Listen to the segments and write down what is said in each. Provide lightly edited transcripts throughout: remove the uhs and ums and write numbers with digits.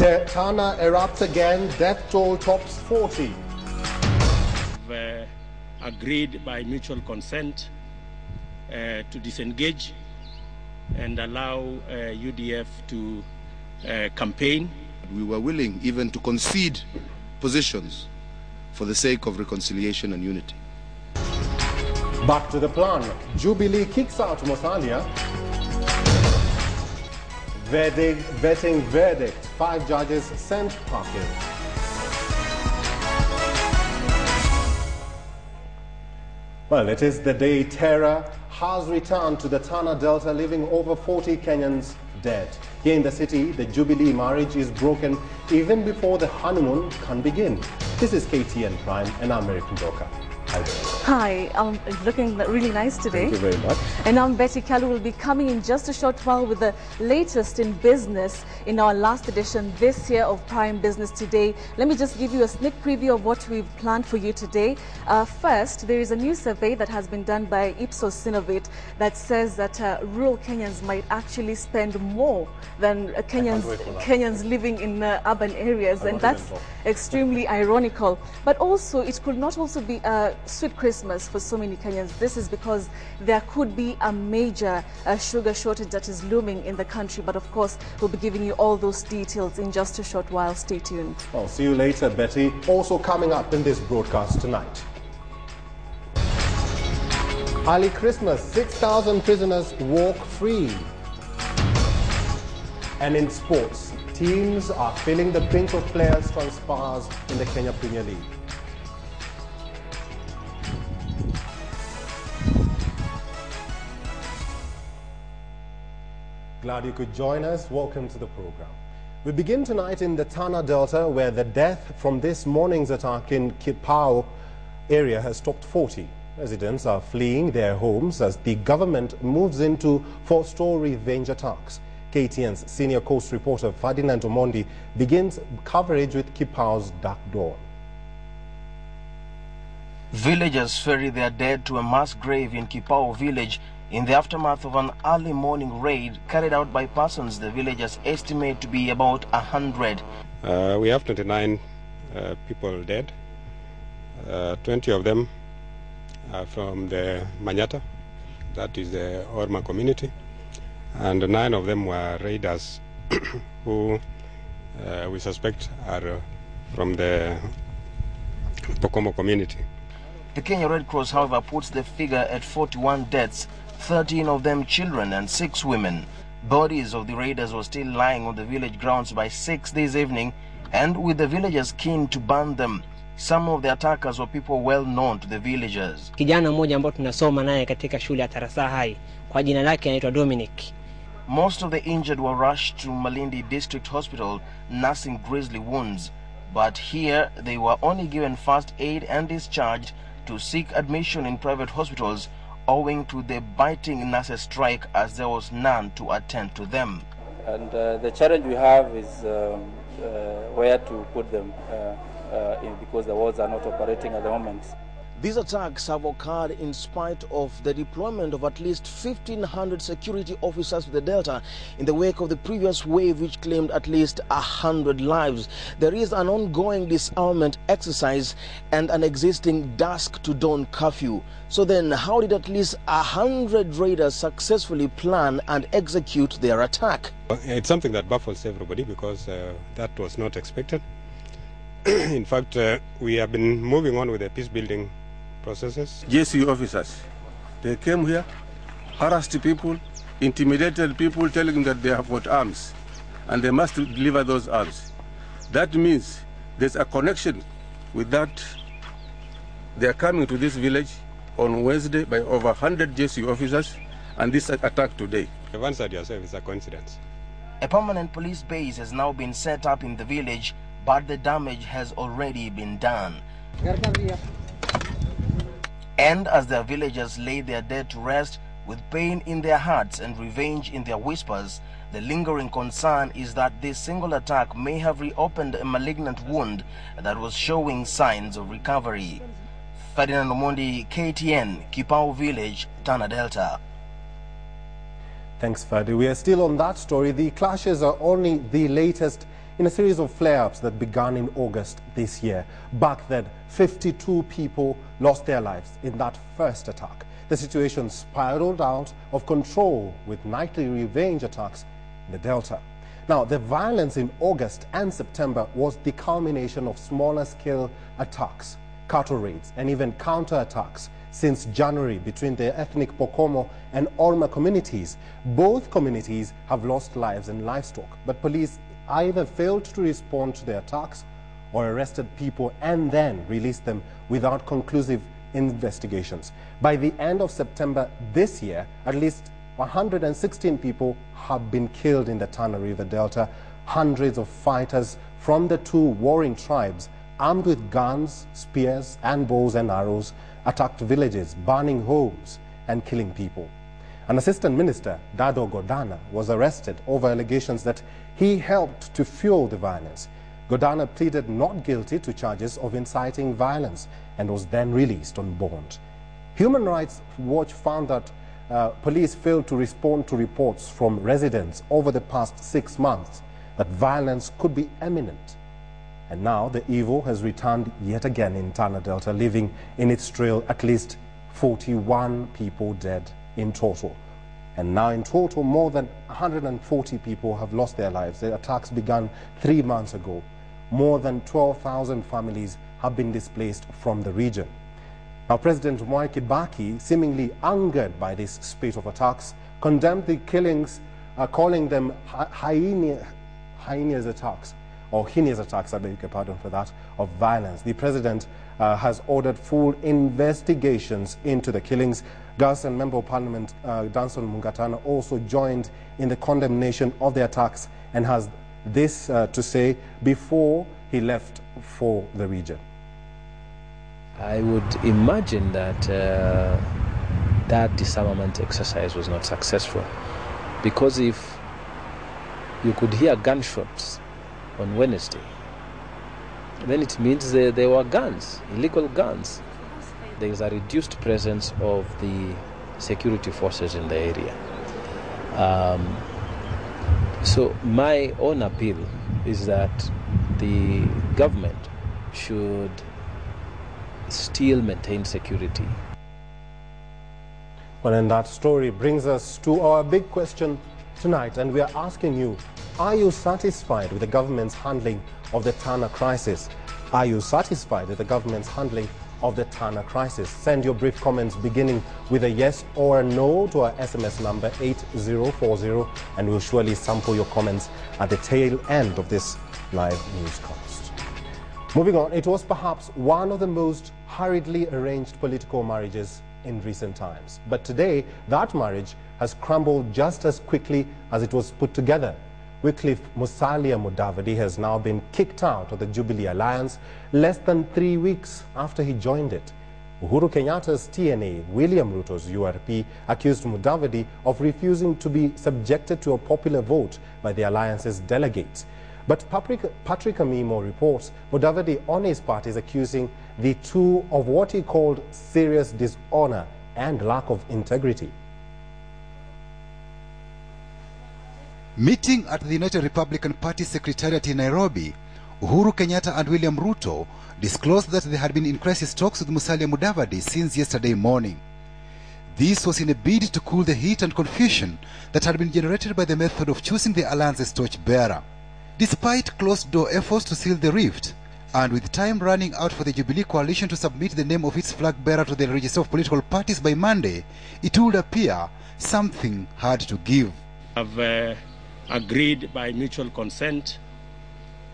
TANA erupts again, death toll tops 40. We've agreed by mutual consent to disengage and allow UDF to campaign. We were willing even to concede positions for the sake of reconciliation and unity. Back to the plan. Jubilee kicks out Musalia. Vetting verdict. 5 judges sent packing. Well, it is the day terror has returned to the Tana Delta, leaving over 40 Kenyans dead. Here in the city, the Jubilee marriage is broken even before the honeymoon can begin. This is KTN Prime, and I'm American Broker. Hi, looking really nice today. Thank you very much. And I'm Betty Kalu. Will be coming in just a short while with the latest in business in our last edition this year of Prime Business Today. Let me just give you a sneak preview of what we've planned for you today. First, there is a new survey that has been done by Ipsos Synovate that says that rural Kenyans might actually spend more than Kenyans living in urban areas, and that's extremely ironical. But also, it could not also be a sweet Christmas for so many Kenyans. This is because there could be a major sugar shortage that is looming in the country. But of course, we'll be giving you all those details in just a short while. Stay tuned. I'll see you later, Betty. Also coming up in this broadcast tonight. Early Christmas, 6,000 prisoners walk free. And in sports, teams are feeling the pinch of players transfers in the Kenya Premier League. Glad you could join us. Welcome to the program. We begin tonight in the Tana Delta, where the death from this morning's attack in Kipao area has topped 40. Residents are fleeing their homes as the government moves into four-store revenge attacks. KTN's senior coast reporter Ferdinand Omondi begins coverage with Kipao's Dark Dawn. Villagers ferry their dead to a mass grave in Kipao village in the aftermath of an early morning raid carried out by persons the villagers estimate to be about 100. We have 29 people dead. 20 of them are from the Manyata, that is the Orma community, and 9 of them were raiders who we suspect are from the Pokomo community. The Kenya Red Cross, however, puts the figure at 41 deaths, 13 of them children and 6 women. Bodies of the raiders were still lying on the village grounds by 6 this evening, and with the villagers keen to burn them. Some of the attackers were people well known to the villagers. Kijana mmoja ambao tunasoma naye katika shule ya Tarasa High, kwa jina lake anaitwa Dominic. Most of the injured were rushed to Malindi District Hospital nursing grisly wounds, but here they were only given first aid and discharged to seek admission in private hospitals owing to the biting nurses strike, as there was none to attend to them. And the challenge we have is where to put them because the wards are not operating at the moment. These attacks have occurred in spite of the deployment of at least 1,500 security officers to the Delta in the wake of the previous wave, which claimed at least 100 lives. There is an ongoing disarmament exercise and an existing dusk to dawn curfew. So then, how did at least 100 raiders successfully plan and execute their attack? It's something that baffles everybody because that was not expected. In fact, we have been moving on with the peace building processes. JC officers, they came here, harassed people, intimidated people, telling them that they have got arms and they must deliver those arms. That means there's a connection with that. They are coming to this village on Wednesday by over 100 JC officers, and this attack today. You've answered yourself, it's a coincidence. A permanent police base has now been set up in the village, but the damage has already been done. And as the villagers lay their dead to rest with pain in their hearts and revenge in their whispers, the lingering concern is that this single attack may have reopened a malignant wound that was showing signs of recovery. Ferdinand Omondi, KTN, Kipao Village, Tana Delta. Thanks, Ferdi. We are still on that story. The clashes are only the latest in a series of flare-ups that began in August this year. Back then, 52 people lost their lives in that first attack. The situation spiraled out of control with nightly revenge attacks in the Delta. Now, the violence in August and September was the culmination of smaller-scale attacks, cattle raids, and even counter-attacks since January between the ethnic Pokomo and Orma communities. Both communities have lost lives and livestock, but police either failed to respond to the attacks or arrested people and then released them without conclusive investigations. By the end of September this year, at least 116 people have been killed in the Tana River Delta. Hundreds of fighters from the two warring tribes, armed with guns, spears, and bows and arrows, attacked villages, burning homes and killing people. An assistant minister, Dado Godana, was arrested over allegations that he helped to fuel the violence. Godana pleaded not guilty to charges of inciting violence and was then released on bond. Human Rights Watch found that police failed to respond to reports from residents over the past 6 months that violence could be imminent. And now the evil has returned yet again in Tana Delta, leaving in its trail at least 41 people dead in total. And now in total, more than 140 people have lost their lives. The attacks began 3 months ago. More than 12,000 families have been displaced from the region. Now, President Mwai Kibaki, seemingly angered by this spate of attacks, condemned the killings, calling them heinous attacks, or heinous attacks, I beg your pardon for that, of violence. The president has ordered full investigations into the killings. Garson Member of Parliament Danson Mungatana also joined in the condemnation of the attacks and has this to say before he left for the region. I would imagine that that disarmament exercise was not successful, because if you could hear gunshots on Wednesday, then it means there were guns, illegal guns. There is a reduced presence of the security forces in the area. So my own appeal is that the government should still maintain security. Well, and that story brings us to our big question tonight, and we are asking you, are you satisfied with the government's handling of the TANA crisis? Are you satisfied with the government's handling of the TANA crisis? Send your brief comments beginning with a yes or a no to our SMS number 8040, and we'll surely sample your comments at the tail end of this live newscast. Moving on, it was perhaps one of the most hurriedly arranged political marriages in recent times. But today, that marriage has crumbled just as quickly as it was put together. Wycliffe Musalia Mudavadi has now been kicked out of the Jubilee Alliance less than 3 weeks after he joined it. Uhuru Kenyatta's TNA, William Ruto's URP, accused Mudavadi of refusing to be subjected to a popular vote by the alliance's delegates. But Patrick Amimo reports Mudavadi on his part is accusing the two of what he called serious dishonor and lack of integrity. Meeting at the United Republican Party Secretariat in Nairobi, Uhuru Kenyatta and William Ruto disclosed that they had been in crisis talks with Musalia Mudavadi since yesterday morning. This was in a bid to cool the heat and confusion that had been generated by the method of choosing the alliance's torchbearer. Despite closed-door efforts to seal the rift, and with time running out for the Jubilee coalition to submit the name of its flag bearer to the register of political parties by Monday, it would appear something had to give. Have agreed by mutual consent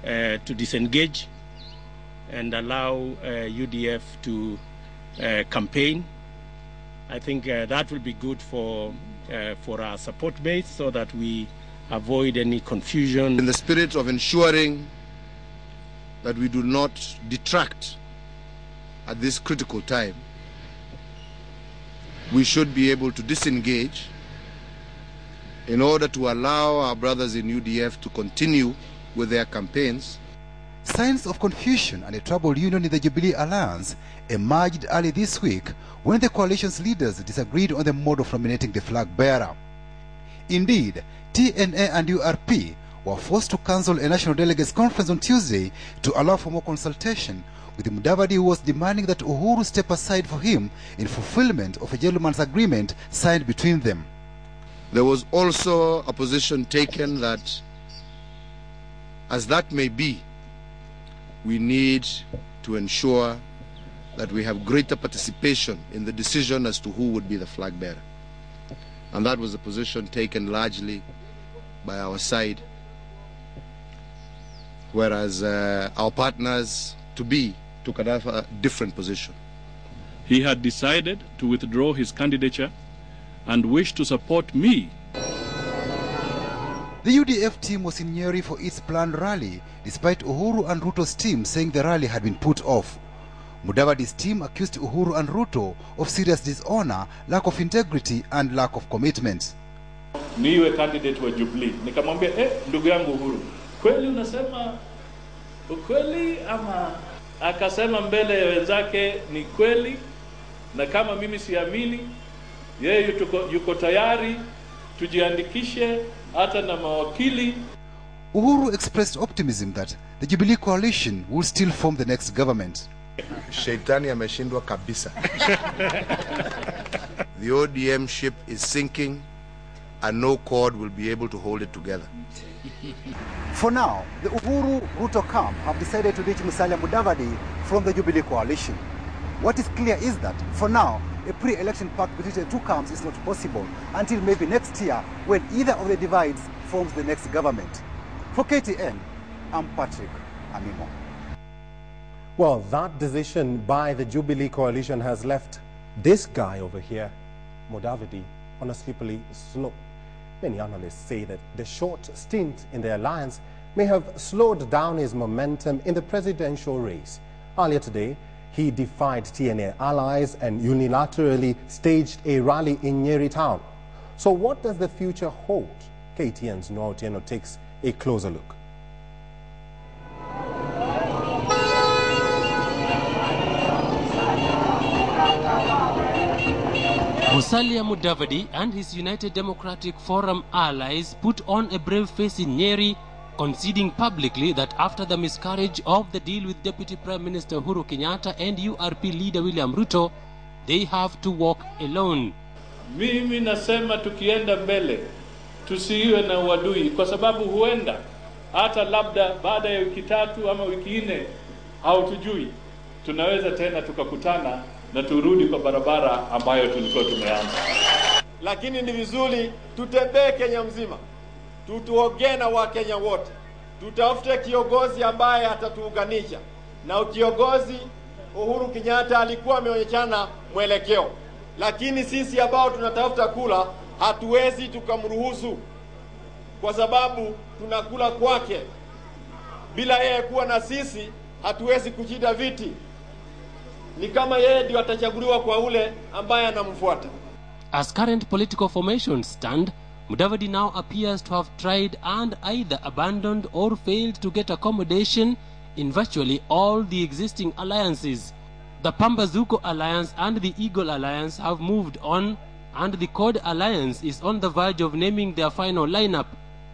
to disengage and allow UDF to campaign. I think that will be good for our support base, so that we avoid any confusion. In the spirit of ensuring that we do not detract at this critical time, we should be able to disengage in order to allow our brothers in UDF to continue with their campaigns. Signs of confusion and a troubled union in the Jubilee Alliance emerged early this week when the coalition's leaders disagreed on the mode of nominating the flag bearer. Indeed, TNA and URP were forced to cancel a national delegates conference on Tuesday to allow for more consultation with Mudavadi, who was demanding that Uhuru step aside for him in fulfillment of a gentleman's agreement signed between them. There was also a position taken that, as that may be, we need to ensure that we have greater participation in the decision as to who would be the flag bearer. And that was a position taken largely by our side, whereas our partners to be took a different position. He had decided to withdraw his candidature and wished to support me. The UDF team was in Nyeri for its planned rally, despite Uhuru and Ruto's team saying the rally had been put off. Mudavadi's team accused Uhuru and Ruto of serious dishonor, lack of integrity and lack of commitment. Niwe candidate wa Jubilee. Nikamwambia, ndugu yangu Uhuru, kweli unasema ukweli ama? Akasema mbele ya wenzake ni kweli, na kama mimi siamini, yeye yuko tayari tujiandikishe hata na mawakili. Uhuru expressed optimism that the Jubilee coalition will still form the next government. Sheitani ameshindwa kabisa. The ODM ship is sinking and no cord will be able to hold it together. For now, the Uhuru-Ruto camp have decided to ditch Musalia Mudavadi from the Jubilee coalition. What is clear is that, for now, a pre-election pact between the two camps is not possible until maybe next year, when either of the divides forms the next government. For KTN, I'm Patrick Amimo. Well, that decision by the Jubilee coalition has left this guy over here, Mudavadi, on a slippery slope. Many analysts say that the short stint in the alliance may have slowed down his momentum in the presidential race. Earlier today, he defied TNA allies and unilaterally staged a rally in Nyeri town. So what does the future hold? KTN's Noah Otieno takes a closer look. Musalia Mudavadi and his United Democratic Forum allies put on a brave face in Nyeri, conceding publicly that after the miscarriage of the deal with Deputy Prime Minister Uhuru Kenyatta and URP leader William Ruto, they have to walk alone. Mimi nasema tukienda mbele tusiwe na uadui, kwa sababu huenda hata labda baada ya wiki 3 ama wiki 4 hautujui, tunaweza tena tukakutana na turudi kwa barabara ambayo tulikuwa tumeanza. Lakini ni vizuri tutembee Kenya mzima, tutuongee na Wakenya wote, tutafute kiongozi ambaye atatuunganisha. Na kiongozi Uhuru Kenyatta alikuwa ameonyeshana mwelekeo, lakini sisi ambao tunatafuta kula hatuwezi tukamruhusu, kwa sababu tunakula kwake. Bila yeye kuwa na sisi hatuwezi kushinda viti. Ni kama yeye ndio atachaguliwa kwa ule ambaye anamfuata. As current political formations stand, Mudavadi now appears to have tried and either abandoned or failed to get accommodation in virtually all the existing alliances. The Pambazuko Alliance and the Eagle Alliance have moved on, and the CORD Alliance is on the verge of naming their final lineup.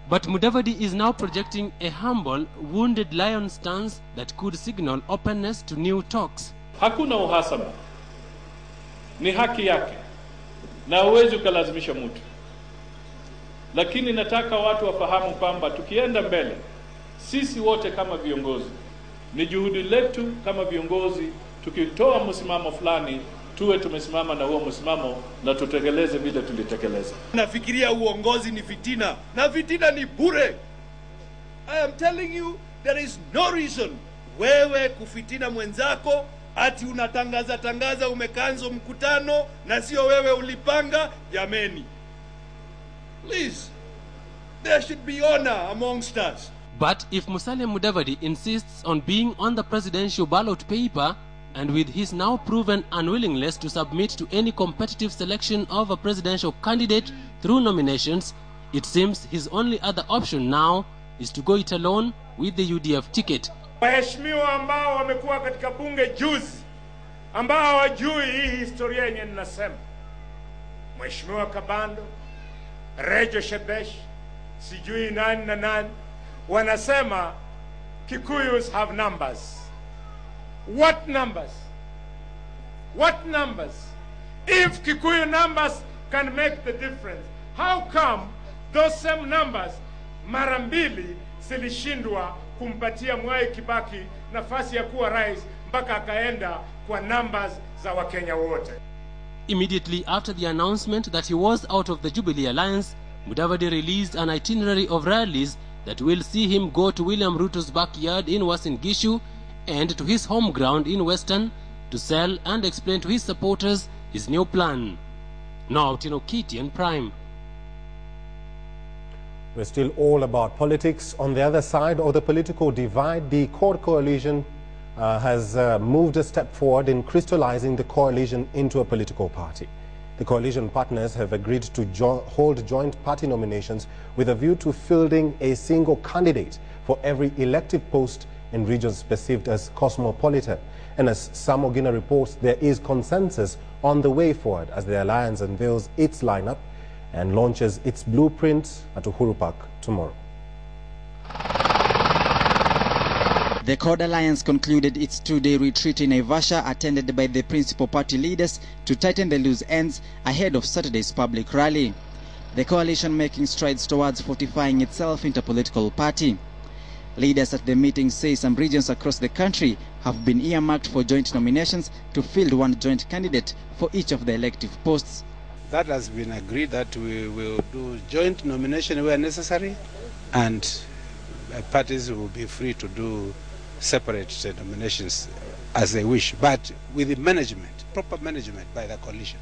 But Mudavadi is now projecting a humble, wounded lion stance that could signal openness to new talks. Hakuna uhasama, ni haki yake na huwezi ukalazimisha mtu. Lakini nataka watu wafahamu kwamba tukienda mbele, sisi wote kama viongozi, ni juhudi letu kama viongozi, tukitoa msimamo fulani, tuwe tumesimama na huo msimamo na tutekeleze vile tulitekeleza. Nafikiria uongozi ni fitina, na fitina ni bure. I am telling you, there is no reason wewe kufitina mwenzako ati unatangaza umekanzo mkutano na sio wewe ulipanga. Jameni, please, there should be honor amongst us. But if Musalia Mudavadi insists on being on the presidential ballot paper, and with his now proven unwillingness to submit to any competitive selection of a presidential candidate through nominations, it seems his only other option now is to go it alone with the UDF ticket. Waheshimiwa ambao wamekuwa katika bunge juzi, ambao hawajui hii historia yenye ninasema, Mheshimiwa Kabando, Rejo Shebesh, sijui nani na nani, wanasema Kikuyus have numbers. What numbers? What numbers? If Kikuyu numbers can make the difference, how come those same numbers mara mbili zilishindwa kumpatia Mwai Kibaki nafasi ya kuwa rais mpaka akaenda kwa numbers za Wakenya wote? Immediately after the announcement that he was out of the Jubilee Alliance, Mudavadi released an itinerary of rallies that will see him go to William Ruto's backyard in Uasin Gishu and to his home ground in Western to sell and explain to his supporters his new plan. Now, KTN Prime. We're still all about politics. On the other side of the political divide, the CORD coalition has moved a step forward in crystallizing the coalition into a political party. The coalition partners have agreed to hold joint party nominations with a view to fielding a single candidate for every elective post in regions perceived as cosmopolitan. And as Sam Ogina reports, there is consensus on the way forward as the alliance unveils its lineup and launches its blueprint at Uhuru Park tomorrow. The CORD Alliance concluded its two-day retreat in Naivasha, attended by the principal party leaders to tighten the loose ends ahead of Saturday's public rally. The coalition making strides towards fortifying itself into a political party. Leaders at the meeting say some regions across the country have been earmarked for joint nominations to field one joint candidate for each of the elective posts. That has been agreed that we will do joint nomination where necessary, and parties will be free to do separate nominations as they wish, but with the management, proper management by the coalition.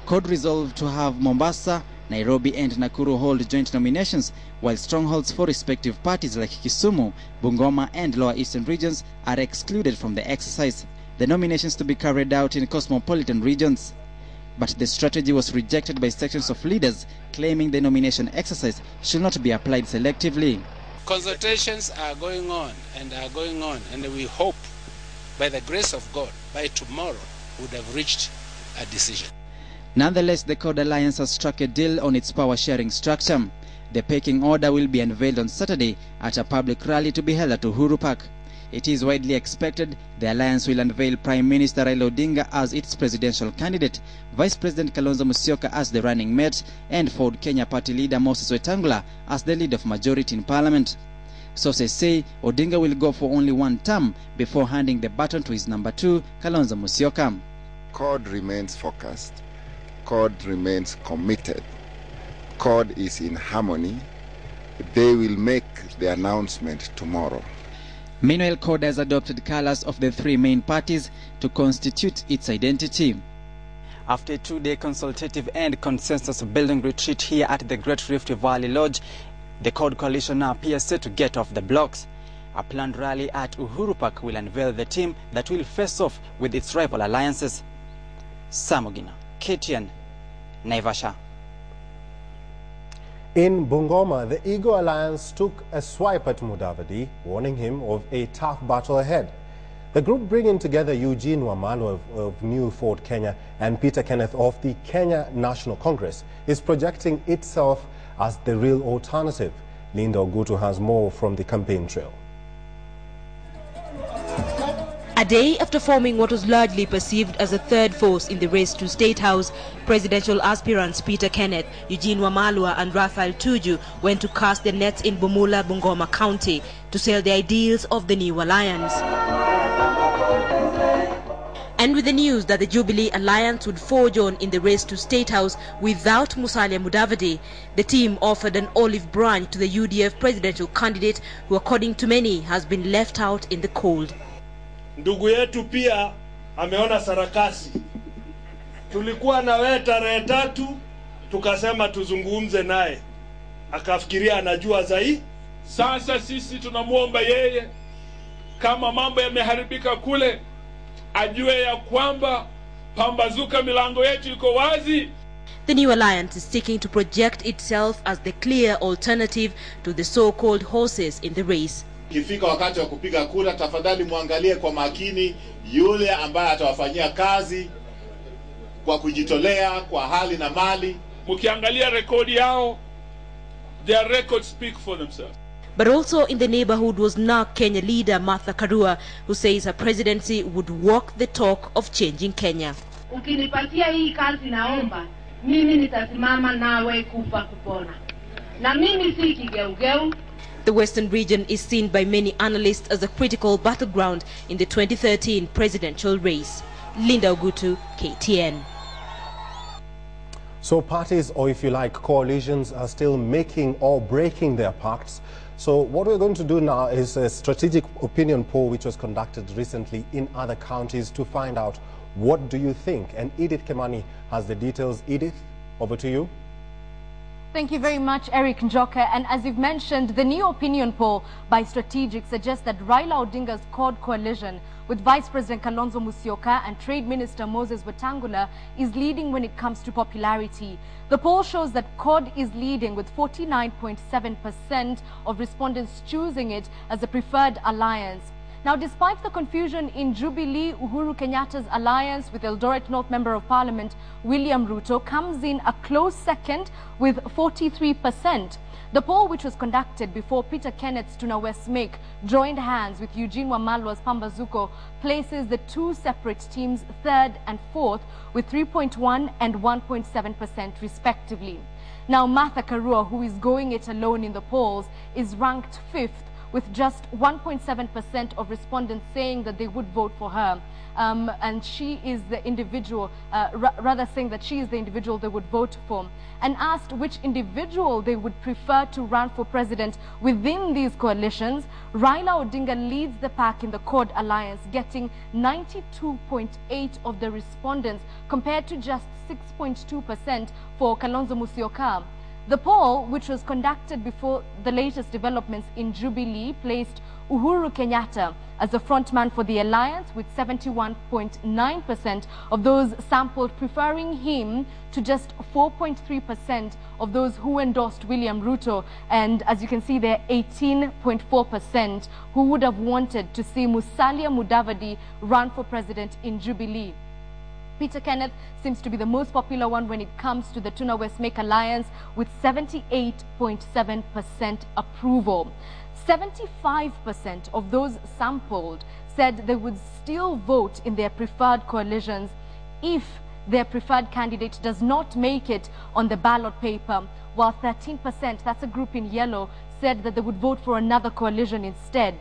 CORD resolved to have Mombasa, Nairobi and Nakuru hold joint nominations, while strongholds for respective parties like Kisumu, Bungoma and Lower Eastern regions are excluded from the exercise. The nominations to be carried out in cosmopolitan regions. But the strategy was rejected by sections of leaders, claiming the nomination exercise should not be applied selectively. Consultations are going on, and we hope, by the grace of God, by tomorrow we would have reached a decision. Nonetheless, the CORD Alliance has struck a deal on its power-sharing structure. The pecking order will be unveiled on Saturday at a public rally to be held at Uhuru Park. It is widely expected the alliance will unveil Prime Minister Raila Odinga as its presidential candidate, Vice President Kalonzo Musyoka as the running mate, and Ford Kenya party leader Moses Wetangula as the leader of majority in parliament. Sources say Odinga will go for only one term before handing the baton to his number two, Kalonzo Musyoka. CORD remains focused. CORD remains committed. CORD is in harmony. They will make the announcement tomorrow. Meanwhile, CORD has adopted colors of the three main parties to constitute its identity. After a two-day consultative and consensus-building retreat here at the Great Rift Valley Lodge, the CORD coalition now appears set to get off the blocks. A planned rally at Uhuru Park will unveil the team that will face off with its rival alliances. Sam Ogina, KTN, Naivasha. In Bungoma, the Eagle Alliance took a swipe at Mudavadi, warning him of a tough battle ahead. The group bringing together Eugene Wamalwa of New Ford Kenya and Peter Kenneth of the Kenya National Congress is projecting itself as the real alternative. Linda Ogutu has more from the campaign trail. A day after forming what was largely perceived as a third force in the race to State House, presidential aspirants Peter Kenneth, Eugene Wamalwa and Raphael Tuju went to cast their nets in Bumula, Bungoma County to sell the ideals of the new alliance. And with the news that the Jubilee Alliance would forge on in the race to State House without Musalia Mudavadi, the team offered an olive branch to the UDF presidential candidate who, according to many, has been left out in the cold. Ndugu yetu pia ameona sarakasi. Tulikuwa na wewe tarehe 3 tukasema tuzungumze naye. Akafikiria anajua zaidi. Sasa sisi tunamuomba yeye kama mambo yameharibika kule ajue ya kwamba pambazuka milango yetu iko wazi. The new alliance is seeking to project itself as the clear alternative to the so-called horses in the race. Ikifika wakati wa kupiga kura, tafadhali muangalie kwa makini yule ambaye atawafanyia kazi kwa kujitolea kwa hali na mali. Mukiangalia rekodi yao, their records speak for themselves. But also in the neighborhood was now Kenya leader Martha Karua, who says her presidency would walk the talk of changing Kenya. Ukinipatia hii kazi naomba, mimi nitasimama nawe kufa kupona. Na mimi si kigeugeu. The Western region is seen by many analysts as a critical battleground in the 2013 presidential race. Linda Ogutu, KTN. So parties, or if you like coalitions, are still making or breaking their pacts. So what we're going to do now is a strategic opinion poll which was conducted recently in other counties to find out what do you think. And Edith Kemani has the details. Edith, over to you. Thank you very much, Eric Njoka. And as you've mentioned, the new opinion poll by Strategic suggests that Raila Odinga's CORD coalition with Vice President Kalonzo Musyoka and Trade Minister Moses Wetangula is leading when it comes to popularity. The poll shows that CORD is leading with 49.7% of respondents choosing it as a preferred alliance. Now, despite the confusion in Jubilee, Uhuru Kenyatta's alliance with Eldoret North Member of Parliament William Ruto comes in a close second with 43%. The poll, which was conducted before Peter Kenneth's Tuna West Make joined hands with Eugene Wamalwa's Pambazuko, places the two separate teams third and fourth with 3.1 and 1.7% respectively. Now, Martha Karua, who is going it alone in the polls, is ranked fifth, with just 1.7% of respondents saying that they would vote for her. And she is the individual, rather saying that she is the individual they would vote for. And asked which individual they would prefer to run for president within these coalitions, Raila Odinga leads the pack in the CORD alliance, getting 92.8% of the respondents compared to just 6.2% for Kalonzo Musyoka. The poll, which was conducted before the latest developments in Jubilee, placed Uhuru Kenyatta as the frontman for the alliance, with 71.9% of those sampled preferring him to just 4.3% of those who endorsed William Ruto. And as you can see there, 18.4% who would have wanted to see Musalia Mudavadi run for president in Jubilee. Peter Kenneth seems to be the most popular one when it comes to the Tuna West Make alliance, with 78.7% approval. 75% of those sampled said they would still vote in their preferred coalitions if their preferred candidate does not make it on the ballot paper, while 13%, that's a group in yellow, said that they would vote for another coalition instead.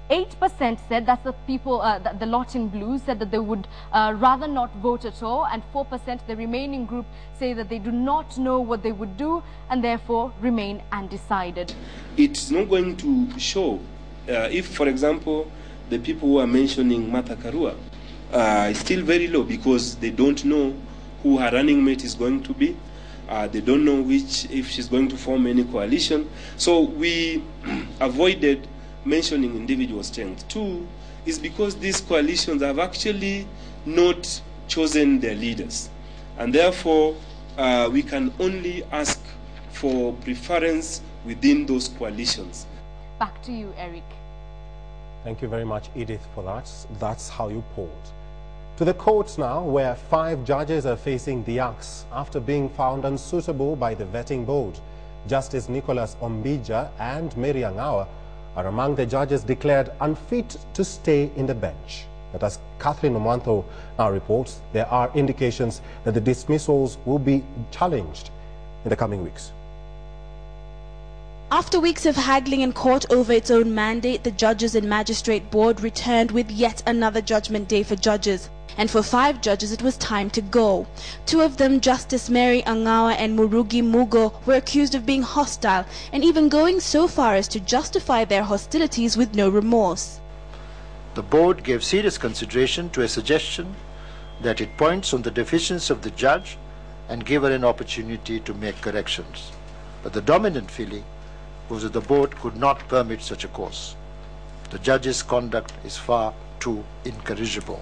8% said, that's the people, the lot in blue, said that they would rather not vote at all, and 4%, the remaining group, say that they do not know what they would do and therefore remain undecided. It's not going to show if, for example, the people who are mentioning Martha Karua is still very low because they don't know who her running mate is going to be. They don't know if she's going to form any coalition. So we avoided mentioning individual strength. Two is because these coalitions have actually not chosen their leaders, and therefore we can only ask for preference within those coalitions. Back to you, Eric. Thank you very much, Edith, for that. That's how you polled. To the courts now, where 5 judges are facing the axe after being found unsuitable by the vetting board. Justice Nicholas Ombija and Mary Angawa are among the judges declared unfit to stay in the bench. But as Catherine Omantho now reports, there are indications that the dismissals will be challenged in the coming weeks. After weeks of haggling in court over its own mandate, the Judges and Magistrate Board returned with yet another judgment day for judges. And for 5 judges, it was time to go. 2 of them, Justice Mary Angawa and Murugi Mugo, were accused of being hostile and even going so far as to justify their hostilities with no remorse. The board gave serious consideration to a suggestion that it points on the deficiency of the judge and gave her an opportunity to make corrections. But the dominant feeling was that the board could not permit such a course. The judge's conduct is far too incorrigible.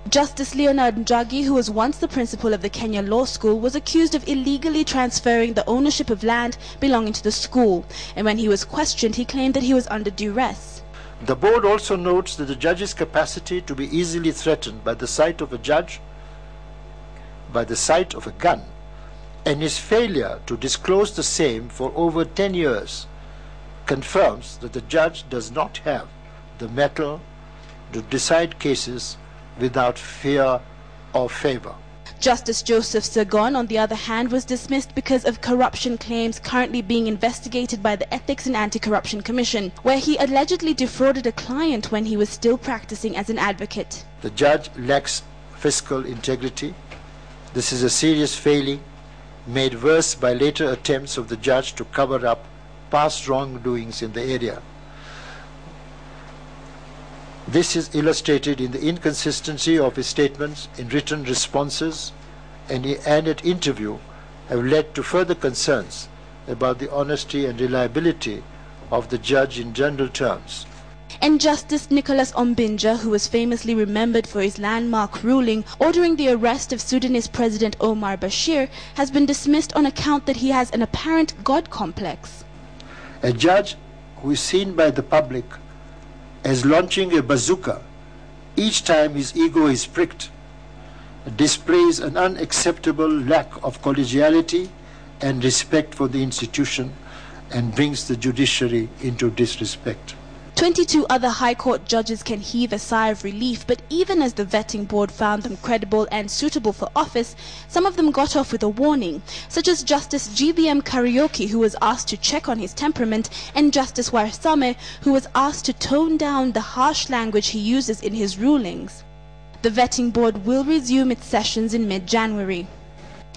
Justice Leonard Njagi, who was once the principal of the Kenya Law School, was accused of illegally transferring the ownership of land belonging to the school. And when he was questioned, he claimed that he was under duress. The board also notes that the judge's capacity to be easily threatened by the sight of a gun, and his failure to disclose the same for over 10 years confirms that the judge does not have the mettle to decide cases without fear or favor. Justice Joseph Sergon, on the other hand, was dismissed because of corruption claims currently being investigated by the Ethics and Anti-Corruption Commission, where he allegedly defrauded a client when he was still practicing as an advocate. The judge lacks fiscal integrity. This is a serious failing, made worse by later attempts of the judge to cover up past wrongdoings in the area. This is illustrated in the inconsistency of his statements in written responses and at interview have led to further concerns about the honesty and reliability of the judge in general terms. And Justice Nicholas Ombinja, who was famously remembered for his landmark ruling ordering the arrest of Sudanese President Omar Bashir, has been dismissed on account that he has an apparent God complex. A judge who is seen by the public as launching a bazooka each time his ego is pricked displays an unacceptable lack of collegiality and respect for the institution and brings the judiciary into disrespect. 22 other High Court judges can heave a sigh of relief, but even as the vetting board found them credible and suitable for office, some of them got off with a warning, such as Justice GBM Karaoke, who was asked to check on his temperament, and Justice Warsame, who was asked to tone down the harsh language he uses in his rulings. The vetting board will resume its sessions in mid-January.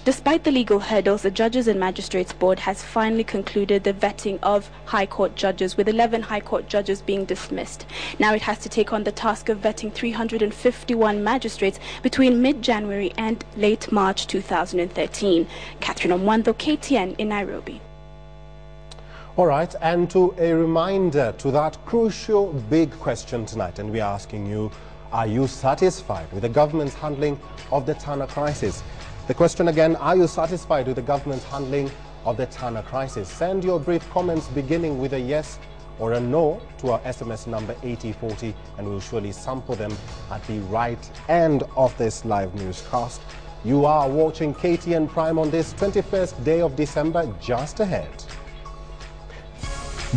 Despite the legal hurdles, the Judges and Magistrates Board has finally concluded the vetting of High Court judges, with 11 High Court judges being dismissed. Now it has to take on the task of vetting 351 magistrates between mid-January and late March 2013. Catherine Omwando, KTN in Nairobi. All right, and to a reminder to that crucial big question tonight, and we're asking you, are you satisfied with the government's handling of the TANA crisis? The question again, are you satisfied with the government's handling of the TANA crisis? Send your brief comments beginning with a yes or a no to our SMS number 8040, and we'll surely sample them at the right end of this live newscast. You are watching KTN Prime on this 21st day of December. Just ahead,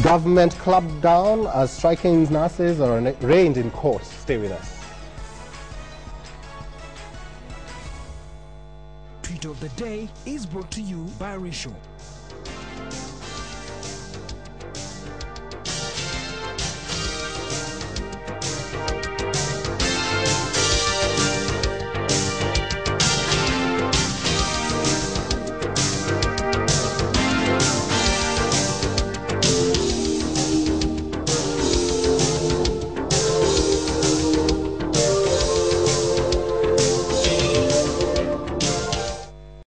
government clamped down as striking nurses are arraigned in court. Stay with us. Tweet of the day is brought to you by Risho.